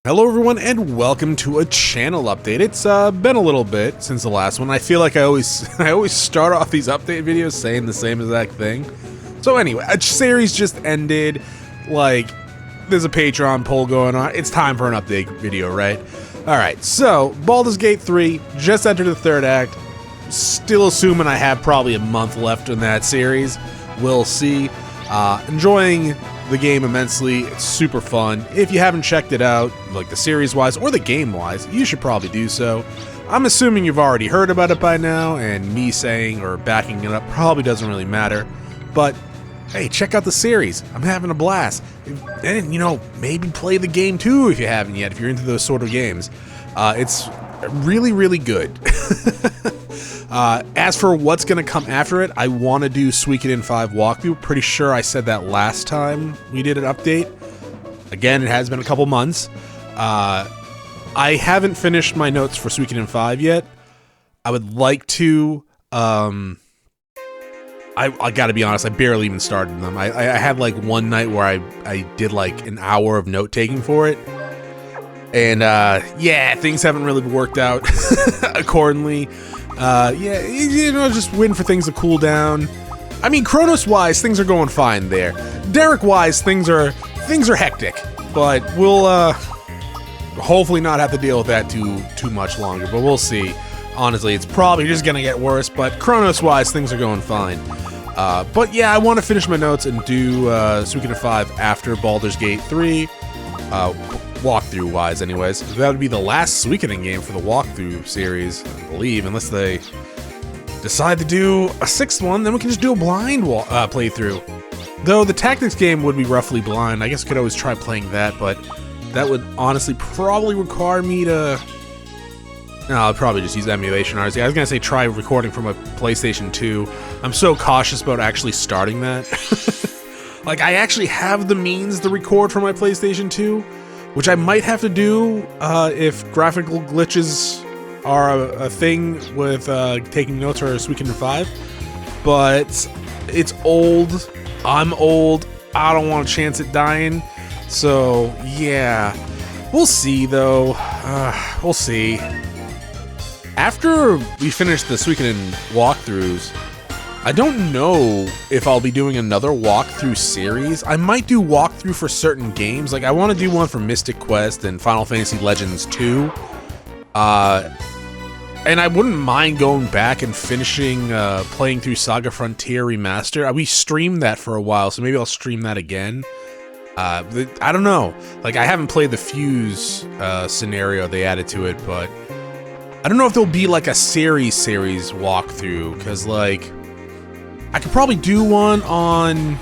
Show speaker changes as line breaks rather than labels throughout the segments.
Hello everyone and welcome to a channel update. It's been a little bit since the last one. I feel like I always start off these update videos saying the same exact thing. So anyway, a series just ended. Like, there's a Patreon poll going on. It's time for an update video, right? Alright, so Baldur's Gate 3 just entered the third act. Still assuming I have probably a month left in that series. We'll see. Enjoying the game immensely. It's super fun. If you haven't checked it out, like the series wise or the game wise, you should probably do so. I'm assuming you've already heard about it by now, and me saying or backing it up probably doesn't really matter. But hey, check out the series. I'm having a blast. And, you know, maybe play the game too if you haven't yet, if you're into those sort of games. It's really, really good. As for what's going to come after it, I want to do Suikoden 5 walkthrough. Pretty sure I said that last time we did an update. Again, it has been a couple months. I haven't finished my notes for Suikoden 5 yet. I would like to. I gotta be honest, I barely even started them. I had like one night where I did like an hour of note taking for it. And yeah, things haven't really worked out accordingly. Yeah, you know, just waiting for things to cool down. I mean, Chronos wise, things are going fine there. Derek wise, things are hectic, but we'll hopefully not have to deal with that too much longer. But we'll see. Honestly, it's probably just gonna get worse. But Chronos wise, things are going fine. But yeah, I want to finish my notes and do Suikoden 5 after Baldur's Gate 3. Walkthrough wise anyways. That would be the last Suikoden game for the walkthrough series, I believe, unless they decide to do a sixth one. Then we can just do a blind playthrough. Though the tactics game would be roughly blind. I guess I could always try playing that, but that would honestly probably require me to... No, I'll probably just use emulation. I was gonna say try recording from a PlayStation 2. I'm so cautious about actually starting that. Like, I actually have the means to record from my PlayStation 2, which I might have to do if graphical glitches are a thing with taking notes for Suikoden 5. But it's old. I'm old. I don't want a chance at dying. So, yeah. We'll see, though. We'll see. After we finish the Suikoden walkthroughs, I don't know if I'll be doing another walkthrough series. I might do walkthrough for certain games. Like, I want to do one for Mystic Quest and Final Fantasy Legends 2. And I wouldn't mind going back and finishing playing through Saga Frontier Remaster. We streamed that for a while, so maybe I'll stream that again. I don't know. Like, I haven't played the Fuse scenario they added to it, but I don't know if there'll be like a series walkthrough, because like I could probably do one on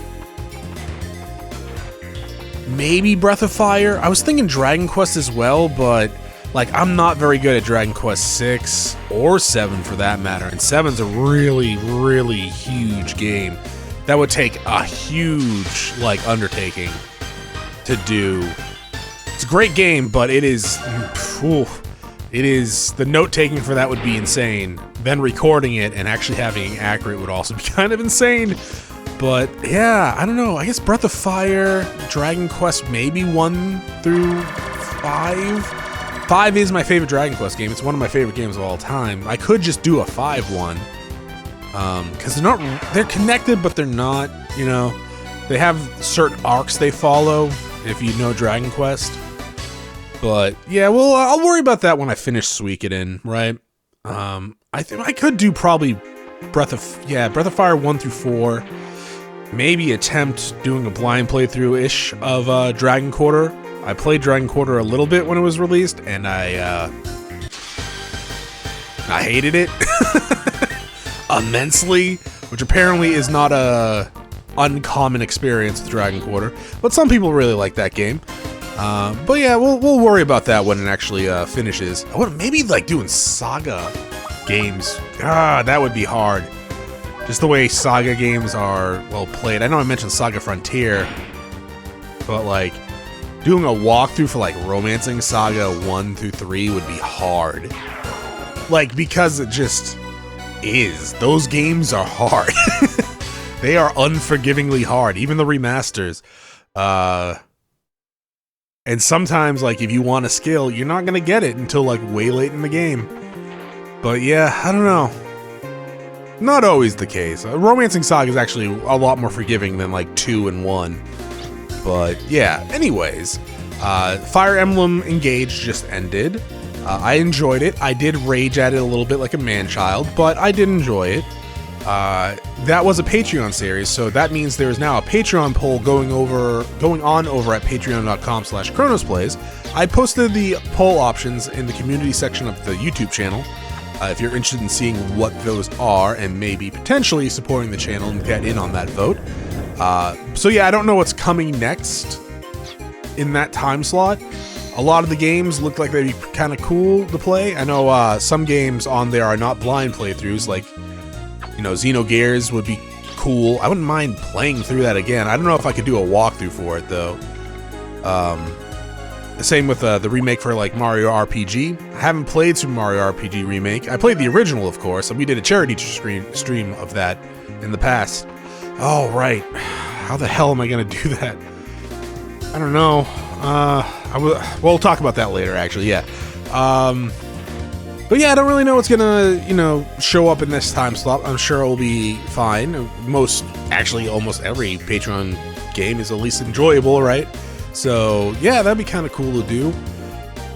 maybe Breath of Fire. I was thinking Dragon Quest as well, but like I'm not very good at Dragon Quest 6 or 7 for that matter, and 7's a really, really huge game. That would take a huge like undertaking to do. It's a great game, but it is the note taking for that would be insane. Then recording it and actually having it accurate would also be kind of insane. But yeah, I don't know. I guess Breath of Fire, Dragon Quest, maybe 1 through 5. 5 is my favorite Dragon Quest game. It's one of my favorite games of all time. I could just do a 5 one. Because they're connected, but they're not, you know. They have certain arcs they follow, if you know Dragon Quest. But yeah, well, I'll worry about that when I finish Suikoden, right? I think I could do probably Breath of Fire 1 through 4. Maybe attempt doing a blind playthrough-ish of Dragon Quarter. I played Dragon Quarter a little bit when it was released, and I hated it immensely, which apparently is not a uncommon experience with Dragon Quarter. But some people really like that game. But yeah, we'll worry about that when it actually finishes. I would maybe like doing Saga games. That would be hard. Just the way Saga games are well played. I know I mentioned Saga Frontier, but like doing a walkthrough for like Romancing Saga 1 through 3 would be hard. Like, because it just is. Those games are hard. They are unforgivingly hard. Even the remasters. And sometimes, like, if you want a skill, you're not gonna get it until, like, way late in the game. But yeah, I don't know. Not always the case. Romancing Saga is actually a lot more forgiving than, like, 2 and 1. But yeah, anyways. Fire Emblem Engage just ended. I enjoyed it. I did rage at it a little bit like a man-child, but I did enjoy it. That was a Patreon series, so that means there is now a Patreon poll going on over at patreon.com/chronosplays. I posted the poll options in the community section of the YouTube channel. If you're interested in seeing what those are and maybe potentially supporting the channel and get in on that vote. So yeah, I don't know what's coming next in that time slot. A lot of the games look like they'd be kind of cool to play. I know some games on there are not blind playthroughs, like, you know, Xenogears would be cool. I wouldn't mind playing through that again. I don't know if I could do a walkthrough for it, though. Same with the remake for, like, Mario RPG. I haven't played Super Mario RPG Remake. I played the original, of course, and we did a charity stream of that in the past. Oh, right. How the hell am I going to do that? I don't know. We'll talk about that later, actually, yeah. But yeah, I don't really know what's gonna, you know, show up in this time slot. I'm sure it'll be fine. Almost every Patreon game is at least enjoyable, right? So yeah, that'd be kind of cool to do.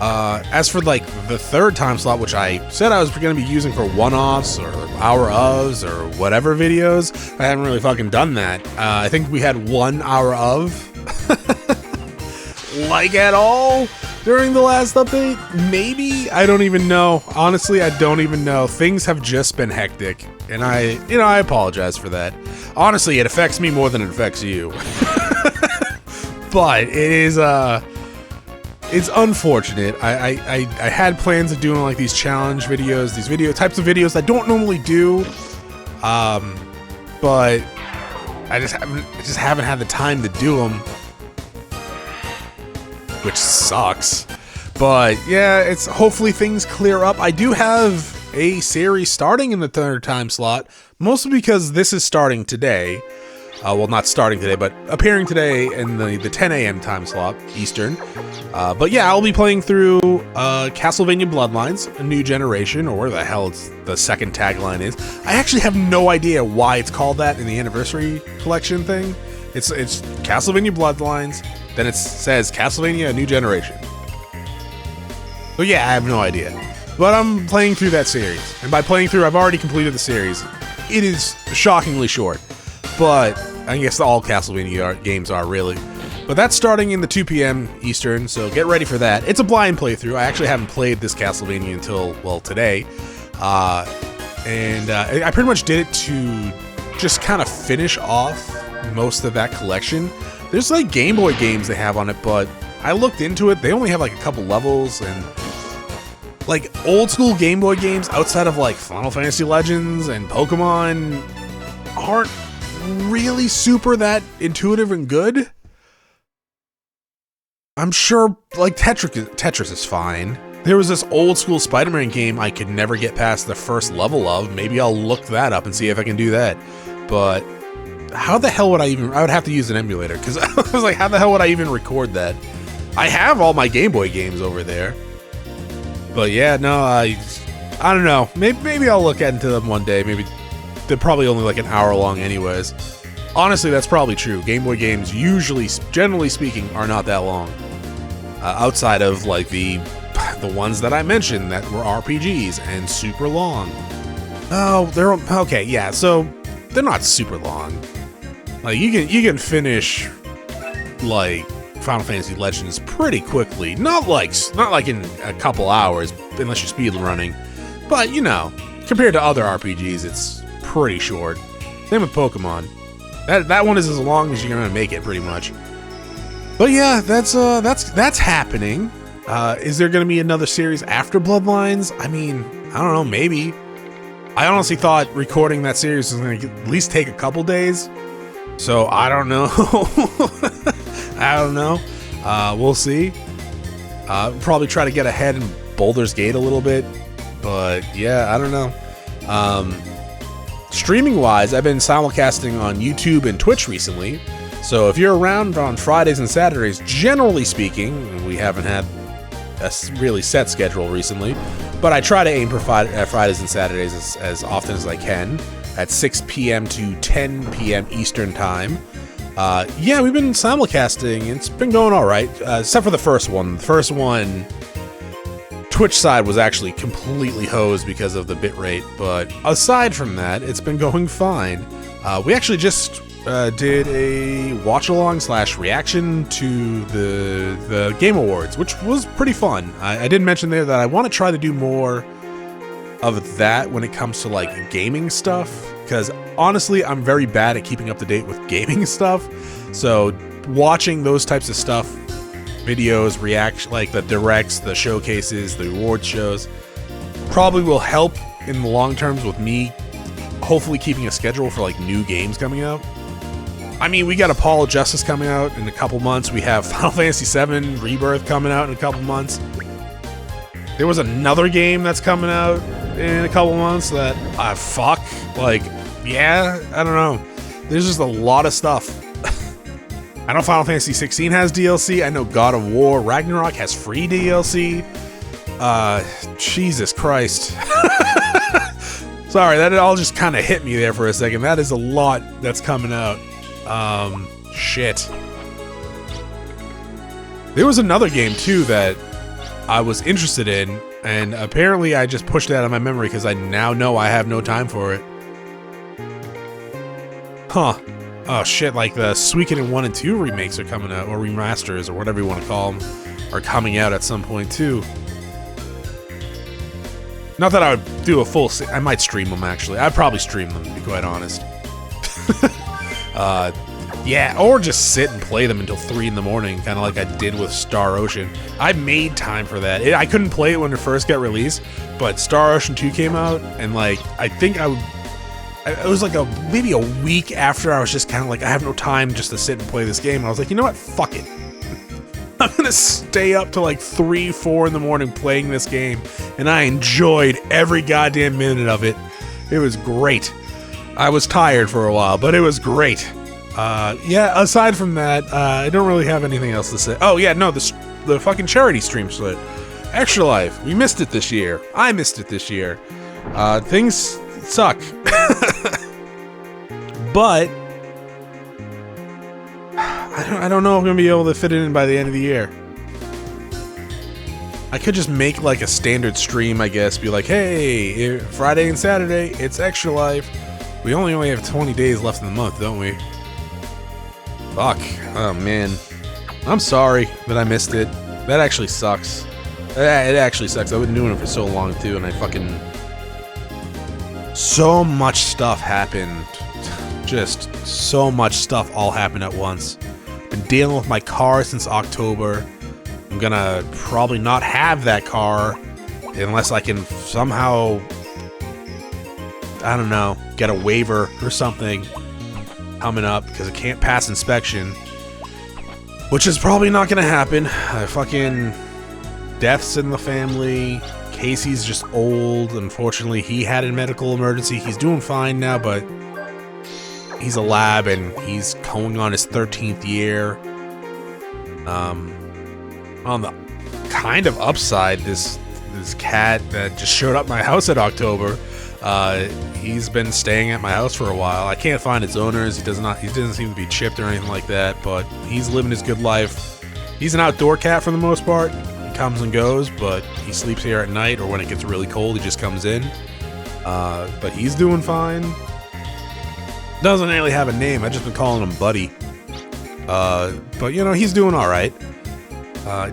As for, like, the third time slot, which I said I was going to be using for one-offs or hour ofs or whatever videos, I haven't really fucking done that. I think we had 1 hour of, like, at all during the last update. Maybe? I don't even know. Honestly, I don't even know. Things have just been hectic, and I apologize for that. Honestly, it affects me more than it affects you. But it is, it's unfortunate. I had plans of doing, like, these challenge videos, these types of videos I don't normally do, but I just haven't had the time to do them, which sucks. But yeah, it's hopefully things clear up. I do have a series starting in the third time slot, mostly because this is starting today. Well, not starting today, but appearing today in the 10 a.m. time slot, Eastern. But yeah, I'll be playing through Castlevania Bloodlines, A New Generation, or where the hell the second tagline is. I actually have no idea why it's called that in the Anniversary Collection thing. It's Castlevania Bloodlines, then it says Castlevania A New Generation. So yeah, I have no idea. But I'm playing through that series. And by playing through, I've already completed the series. It is shockingly short. But I guess all Castlevania games are, really. But that's starting in the 2 p.m. Eastern, so get ready for that. It's a blind playthrough. I actually haven't played this Castlevania until, well, today. I pretty much did it to just kind of finish off most of that collection. There's, like, Game Boy games they have on it, but I looked into it. They only have, like, a couple levels, and, like, old school Game Boy games outside of, like, Final Fantasy Legends and Pokemon aren't really super that intuitive and good. I'm sure, like, Tetris is fine. There was this old school Spider-Man game I could never get past the first level of. Maybe I'll look that up and see if I can do that. But how the hell would I would have to use an emulator, because I was like, how the hell would I even record that? I have all my Game Boy games over there. But yeah, no, I don't know. Maybe I'll look into them one day. Maybe they're probably only like an hour long anyways. Honestly, that's probably true. Game Boy games usually, generally speaking, are not that long. Outside of, like, the ones that I mentioned that were RPGs and super long. Oh, they're okay, yeah, so they're not super long. Like, you can finish, like, Final Fantasy Legends pretty quickly. Not like in a couple hours, unless you're speed running. But, you know, compared to other RPGs, it's pretty short. Same with Pokemon. That one is as long as you're gonna make it, pretty much. But yeah, that's happening. Is there gonna be another series after Bloodlines? I mean, I don't know, maybe. I honestly thought recording that series was gonna at least take a couple days. So I don't know. I don't know. We'll see. Probably try to get ahead in Baldur's Gate a little bit. But yeah, I don't know. Streaming wise, I've been simulcasting on YouTube and Twitch recently. So if you're around on Fridays and Saturdays, generally speaking, we haven't had a really set schedule recently, but I try to aim for Fridays and Saturdays as often as I can at 6 p.m. to 10 p.m. Eastern Time. Yeah, we've been simulcasting. It's been going all right, except for the first one. The first one, Twitch side was actually completely hosed because of the bitrate, but aside from that, it's been going fine. We actually just did a watch-along / reaction to the Game Awards, which was pretty fun. I did mention there that I want to try to do more of that when it comes to like gaming stuff, because honestly, I'm very bad at keeping up to date with gaming stuff. So watching those types of stuff, videos, reaction, like the directs, the showcases, the award shows, probably will help in the long terms with me hopefully keeping a schedule for like new games coming out. I mean, we got Apollo Justice coming out in a couple months. We have Final Fantasy VII Rebirth coming out in a couple months. There was another game that's coming out in a couple months that, fuck. Like, yeah, I don't know. There's just a lot of stuff. I know Final Fantasy 16 has DLC. I know God of War Ragnarok has free DLC. Jesus Christ. Sorry, that all just kind of hit me there for a second. That is a lot that's coming out. Shit. There was another game too that I was interested in, and apparently I just pushed it out of my memory because I now know I have no time for it. Huh. Oh shit, like the Suikoden 1 and 2 remakes are coming out, or remasters, or whatever you want to call them, are coming out at some point too. Not that I would do a full... I might stream them, actually. I'd probably stream them, to be quite honest. Yeah, or just sit and play them until 3 in the morning, kind of like I did with Star Ocean. I made time for that. I couldn't play it when it first got released, but Star Ocean 2 came out, and like, I think it was like maybe a week after I was just kind of like, I have no time just to sit and play this game, and I was like, you know what, fuck it. I'm gonna stay up till like 3, 4 in the morning playing this game, and I enjoyed every goddamn minute of it. It was great. I was tired for a while, but it was great. Yeah, aside from that, I don't really have anything else to say. Oh yeah, no, the fucking charity stream split. Extra Life, we missed it this year. I missed it this year. Things suck. But I don't know if I'm gonna be able to fit it in by the end of the year. I could just make like a standard stream, I guess. Be like, hey, Friday and Saturday, it's Extra Life. We only have 20 days left in the month, don't we? Fuck. Oh man. I'm sorry that I missed it. That actually sucks. It actually sucks. I've been doing it for so long too, and I fucking... So much stuff happened. Just so much stuff all happened at once. Been dealing with my car since October. I'm gonna probably not have that car unless I can somehow, I don't know, get a waiver or something coming up because it can't pass inspection, which is probably not gonna happen. Fucking deaths in the family. Casey's just old. Unfortunately, he had a medical emergency. He's doing fine now, but he's a lab and he's going on his 13th year. On the kind of upside, this cat that just showed up my house in October, he's been staying at my house for a while. I can't find its owners. He doesn't seem to be chipped or anything like that, but he's living his good life. He's an outdoor cat for the most part. He comes and goes, but he sleeps here at night, or when it gets really cold, he just comes in. But he's doing fine. Doesn't really have a name. I've just been calling him Buddy. But you know, he's doing all right.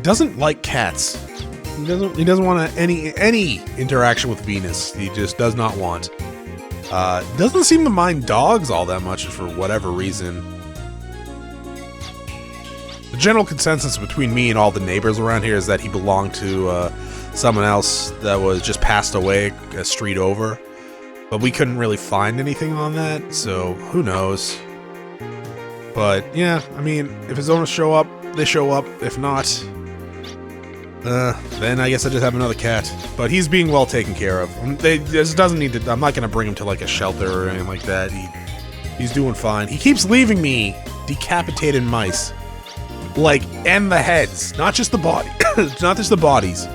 Doesn't like cats. He doesn't want any interaction with Venus. He just does not want. Doesn't seem to mind dogs all that much for whatever reason. The general consensus between me and all the neighbors around here is that he belonged to someone else that was just passed away a street over. But we couldn't really find anything on that, so who knows. But yeah, I mean, if his owners show up, they show up. If not, then I guess I just have another cat. But he's being well taken care of. This doesn't need to. I'm not gonna bring him to like a shelter or anything like that. He's doing fine. He keeps leaving me decapitated mice. Like, and the heads. Not just the body. Not just the bodies.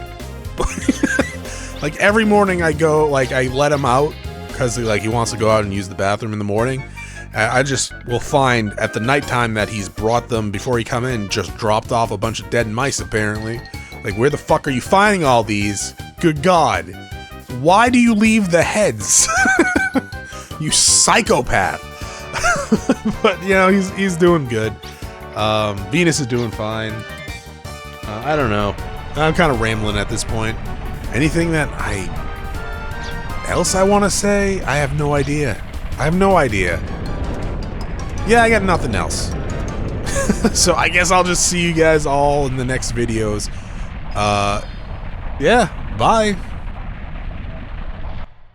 Like, every morning I go, like, I let him out because, like, he wants to go out and use the bathroom in the morning. I just will find at the nighttime that he's brought them before he come in, just dropped off a bunch of dead mice, apparently. Like, where the fuck are you finding all these? Good God. Why do you leave the heads? You psychopath. But, you know, he's doing good. Venus is doing fine. I don't know. I'm kind of rambling at this point. Anything that else I want to say? I have no idea. I have no idea. Yeah, I got nothing else. So I guess I'll just see you guys all in the next videos. Yeah, bye.